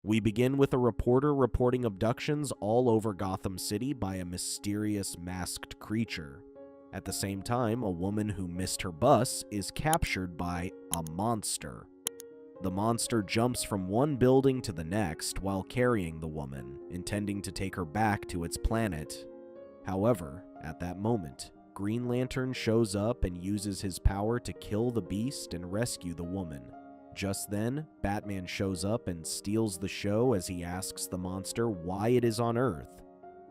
We begin with a reporter reporting abductions all over Gotham City by a mysterious masked creature. At the same time, a woman who missed her bus is captured by a monster. The monster jumps from one building to the next while carrying the woman, intending to take her back to its planet. However, at that moment, Green Lantern shows up and uses his power to kill the beast and rescue the woman. Just then, Batman shows up and steals the show as he asks the monster why it is on Earth.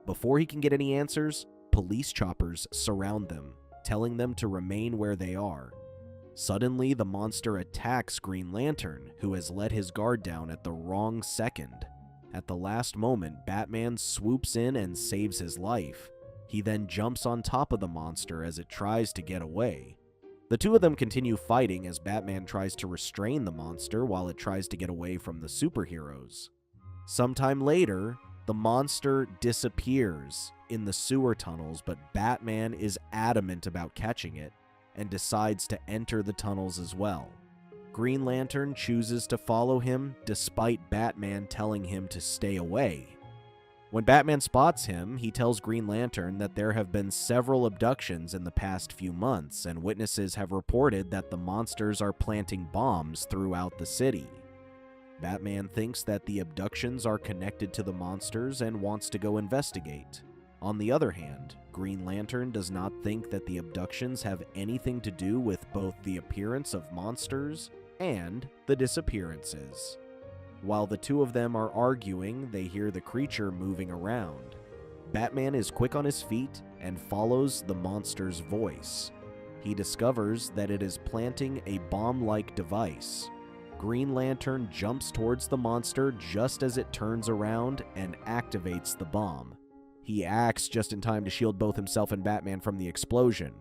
Before he can get any answers, police choppers surround them, telling them to remain where they are. Suddenly, the monster attacks Green Lantern, who has let his guard down at the wrong second. At the last moment, Batman swoops in and saves his life. He then jumps on top of the monster as it tries to get away. The two of them continue fighting as Batman tries to restrain the monster while it tries to get away from the superheroes. Sometime later, the monster disappears in the sewer tunnels, but Batman is adamant about catching it and decides to enter the tunnels as well. Green Lantern chooses to follow him despite Batman telling him to stay away. When Batman spots him, he tells Green Lantern that there have been several abductions in the past few months, and witnesses have reported that the monsters are planting bombs throughout the city. Batman thinks that the abductions are connected to the monsters and wants to go investigate. On the other hand, Green Lantern does not think that the abductions have anything to do with both the appearance of monsters and the disappearances. While the two of them are arguing, they hear the creature moving around. Batman is quick on his feet and follows the monster's voice. He discovers that it is planting a bomb-like device. Green Lantern jumps towards the monster just as it turns around and activates the bomb. He acts just in time to shield both himself and Batman from the explosion.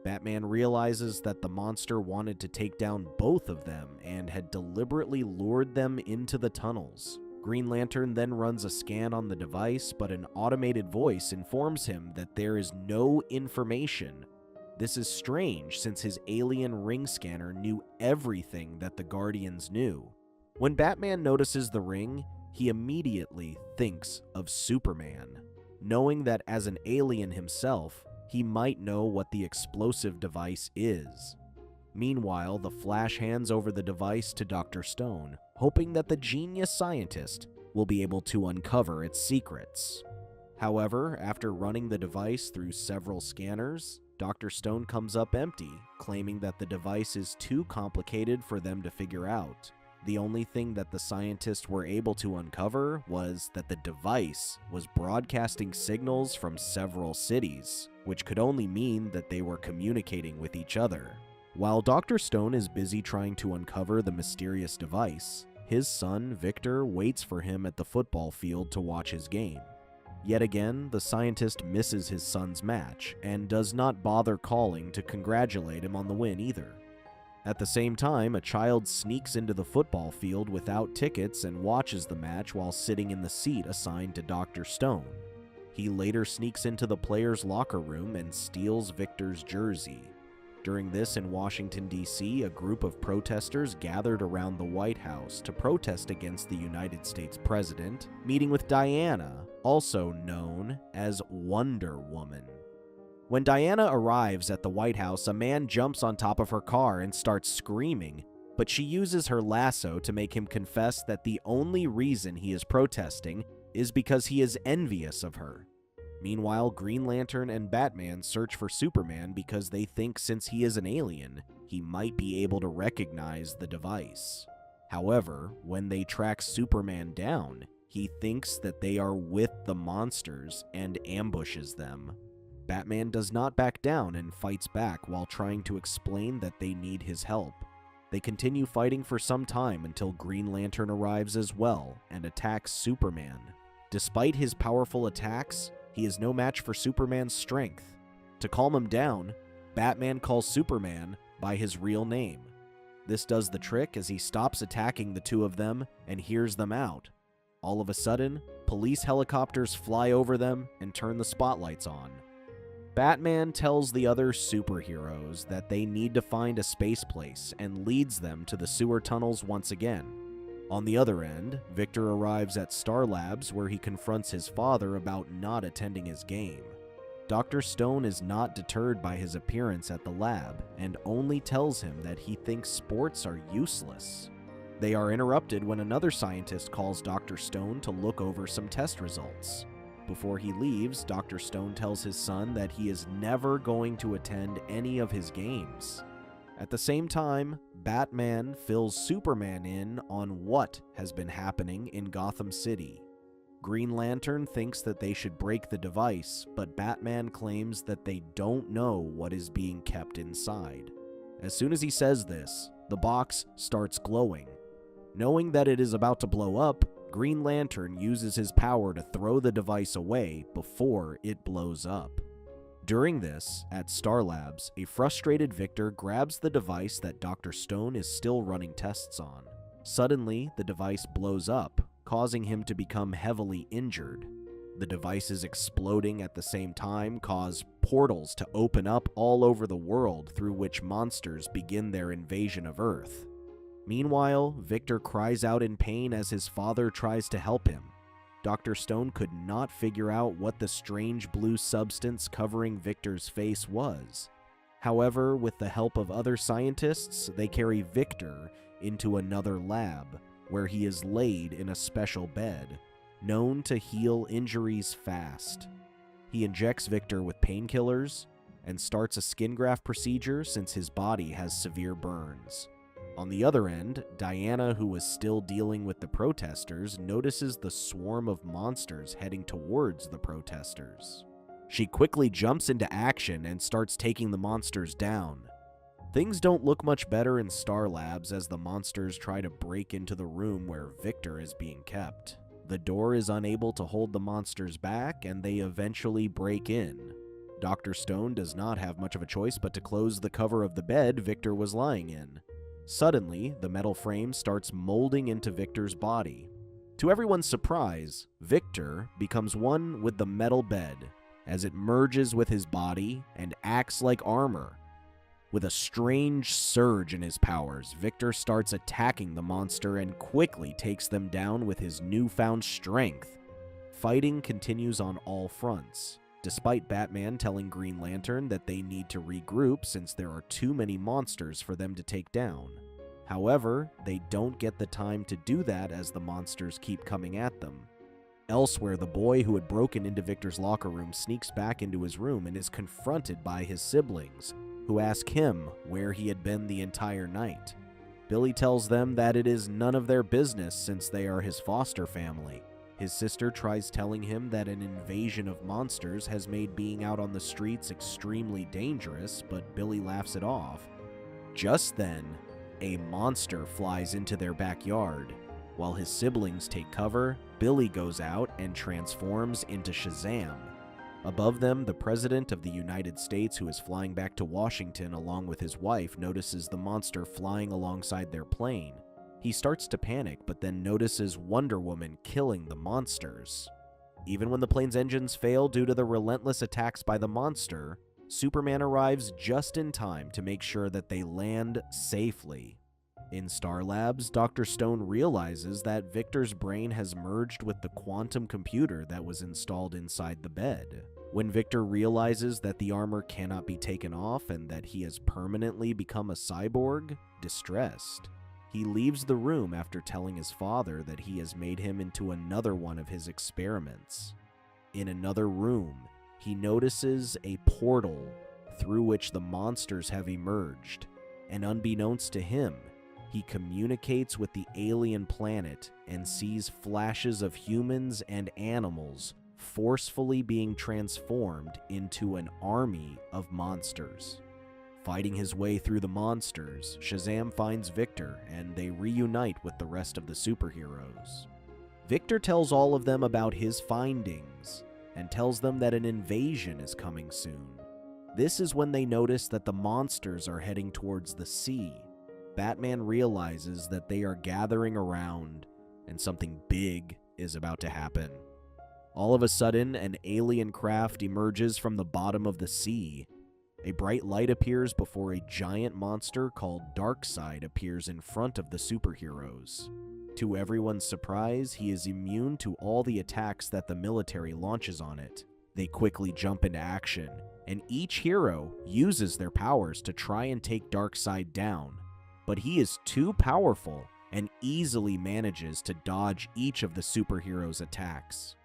Batman realizes that the monster wanted to take down both of them and had deliberately lured them into the tunnels. Green Lantern then runs a scan on the device, but an automated voice informs him that there is no information. This is strange since his alien ring scanner knew everything that the Guardians knew. When Batman notices the ring, he immediately thinks of Superman, knowing that as an alien himself, he might know what the explosive device is. Meanwhile, the Flash hands over the device to Dr. Stone, hoping that the genius scientist will be able to uncover its secrets. However, after running the device through several scanners, Dr. Stone comes up empty, claiming that the device is too complicated for them to figure out. The only thing that the scientists were able to uncover was that the device was broadcasting signals from several cities, which could only mean that they were communicating with each other. While Dr. Stone is busy trying to uncover the mysterious device, his son, Victor, waits for him at the football field to watch his game. Yet again, the scientist misses his son's match and does not bother calling to congratulate him on the win either. At the same time, a child sneaks into the football field without tickets and watches the match while sitting in the seat assigned to Dr. Stone. He later sneaks into the player's locker room and steals Victor's jersey. During this in Washington, D.C., a group of protesters gathered around the White House to protest against the United States president, meeting with Diana, also known as Wonder Woman. When Diana arrives at the White House, a man jumps on top of her car and starts screaming, but she uses her lasso to make him confess that the only reason he is protesting is because he is envious of her. Meanwhile, Green Lantern and Batman search for Superman because they think since he is an alien, he might be able to recognize the device. However, when they track Superman down, he thinks that they are with the monsters and ambushes them. Batman does not back down and fights back while trying to explain that they need his help. They continue fighting for some time until Green Lantern arrives as well and attacks Superman. Despite his powerful attacks, he is no match for Superman's strength. To calm him down, Batman calls Superman by his real name. This does the trick as he stops attacking the two of them and hears them out. All of a sudden, police helicopters fly over them and turn the spotlights on. Batman tells the other superheroes that they need to find a space place and leads them to the sewer tunnels once again. On the other end, Victor arrives at Star Labs where he confronts his father about not attending his game. Dr. Stone is not deterred by his appearance at the lab and only tells him that he thinks sports are useless. They are interrupted when another scientist calls Dr. Stone to look over some test results. Before he leaves, Dr. Stone tells his son that he is never going to attend any of his games. At the same time, Batman fills Superman in on what has been happening in Gotham City. Green Lantern thinks that they should break the device, but Batman claims that they don't know what is being kept inside. As soon as he says this, the box starts glowing. Knowing that it is about to blow up, Green Lantern uses his power to throw the device away before it blows up. During this, at Star Labs, a frustrated Victor grabs the device that Dr. Stone is still running tests on. Suddenly, the device blows up, causing him to become heavily injured. The devices exploding at the same time cause portals to open up all over the world through which monsters begin their invasion of Earth. Meanwhile, Victor cries out in pain as his father tries to help him. Dr. Stone could not figure out what the strange blue substance covering Victor's face was. However, with the help of other scientists, they carry Victor into another lab, where he is laid in a special bed, known to heal injuries fast. He injects Victor with painkillers and starts a skin graft procedure since his body has severe burns. On the other end, Diana, who was still dealing with the protesters, notices the swarm of monsters heading towards the protesters. She quickly jumps into action and starts taking the monsters down. Things don't look much better in Star Labs as the monsters try to break into the room where Victor is being kept. The door is unable to hold the monsters back, and they eventually break in. Dr. Stone does not have much of a choice but to close the cover of the bed Victor was lying in. Suddenly, the metal frame starts molding into Victor's body. To everyone's surprise, Victor becomes one with the metal bed, as it merges with his body and acts like armor. With a strange surge in his powers, Victor starts attacking the monster and quickly takes them down with his newfound strength. Fighting continues on all fronts, despite Batman telling Green Lantern that they need to regroup since there are too many monsters for them to take down. However, they don't get the time to do that as the monsters keep coming at them. Elsewhere, the boy who had broken into Victor's locker room sneaks back into his room and is confronted by his siblings, who ask him where he had been the entire night. Billy tells them that it is none of their business since they are his foster family. His sister tries telling him that an invasion of monsters has made being out on the streets extremely dangerous, but Billy laughs it off. Just then, a monster flies into their backyard. While his siblings take cover, Billy goes out and transforms into Shazam. Above them, the President of the United States, who is flying back to Washington along with his wife, notices the monster flying alongside their plane. He starts to panic, but then notices Wonder Woman killing the monsters. Even when the plane's engines fail due to the relentless attacks by the monster, Superman arrives just in time to make sure that they land safely. In Star Labs, Dr. Stone realizes that Victor's brain has merged with the quantum computer that was installed inside the bed. When Victor realizes that the armor cannot be taken off and that he has permanently become a cyborg, distressed, he leaves the room after telling his father that he has made him into another one of his experiments. In another room, he notices a portal through which the monsters have emerged, and unbeknownst to him, he communicates with the alien planet and sees flashes of humans and animals forcefully being transformed into an army of monsters. Fighting his way through the monsters, Shazam finds Victor and they reunite with the rest of the superheroes. Victor tells all of them about his findings and tells them that an invasion is coming soon. This is when they notice that the monsters are heading towards the sea. Batman realizes that they are gathering around and something big is about to happen. All of a sudden, an alien craft emerges from the bottom of the sea. A bright light appears before a giant monster called Darkseid appears in front of the superheroes. To everyone's surprise, he is immune to all the attacks that the military launches on it. They quickly jump into action, and each hero uses their powers to try and take Darkseid down. But he is too powerful and easily manages to dodge each of the superheroes' attacks.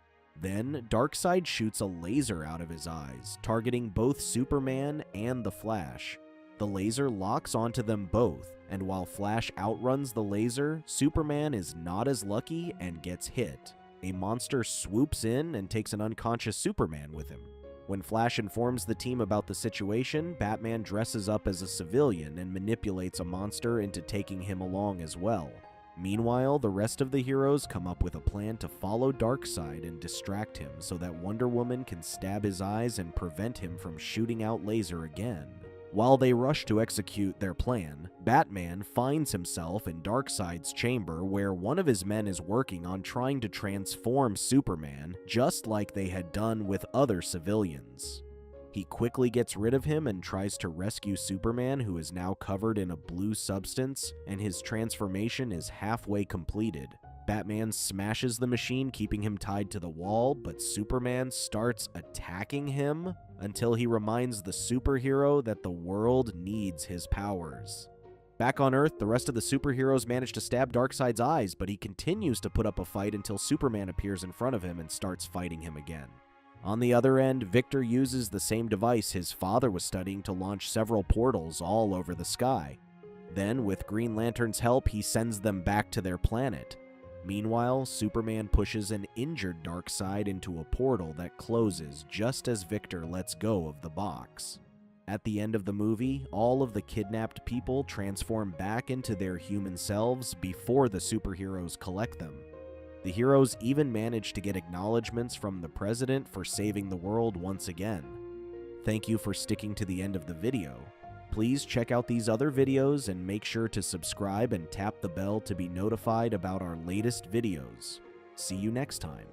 Then, Darkseid shoots a laser out of his eyes, targeting both Superman and the Flash. The laser locks onto them both, and while Flash outruns the laser, Superman is not as lucky and gets hit. A monster swoops in and takes an unconscious Superman with him. When Flash informs the team about the situation, Batman dresses up as a civilian and manipulates a monster into taking him along as well. Meanwhile, the rest of the heroes come up with a plan to follow Darkseid and distract him so that Wonder Woman can stab his eyes and prevent him from shooting out laser again. While they rush to execute their plan, Batman finds himself in Darkseid's chamber where one of his men is working on trying to transform Superman, just like they had done with other civilians. He quickly gets rid of him and tries to rescue Superman, who is now covered in a blue substance, and his transformation is halfway completed. Batman smashes the machine, keeping him tied to the wall, but Superman starts attacking him until he reminds the superhero that the world needs his powers. Back on Earth, the rest of the superheroes manage to stab Darkseid's eyes, but he continues to put up a fight until Superman appears in front of him and starts fighting him again. On the other end, Victor uses the same device his father was studying to launch several portals all over the sky. Then, with Green Lantern's help, he sends them back to their planet. Meanwhile, Superman pushes an injured Darkseid into a portal that closes just as Victor lets go of the box. At the end of the movie, all of the kidnapped people transform back into their human selves before the superheroes collect them. The heroes even manage to get acknowledgments from the president for saving the world once again. Thank you for sticking to the end of the video. Please check out these other videos and make sure to subscribe and tap the bell to be notified about our latest videos. See you next time.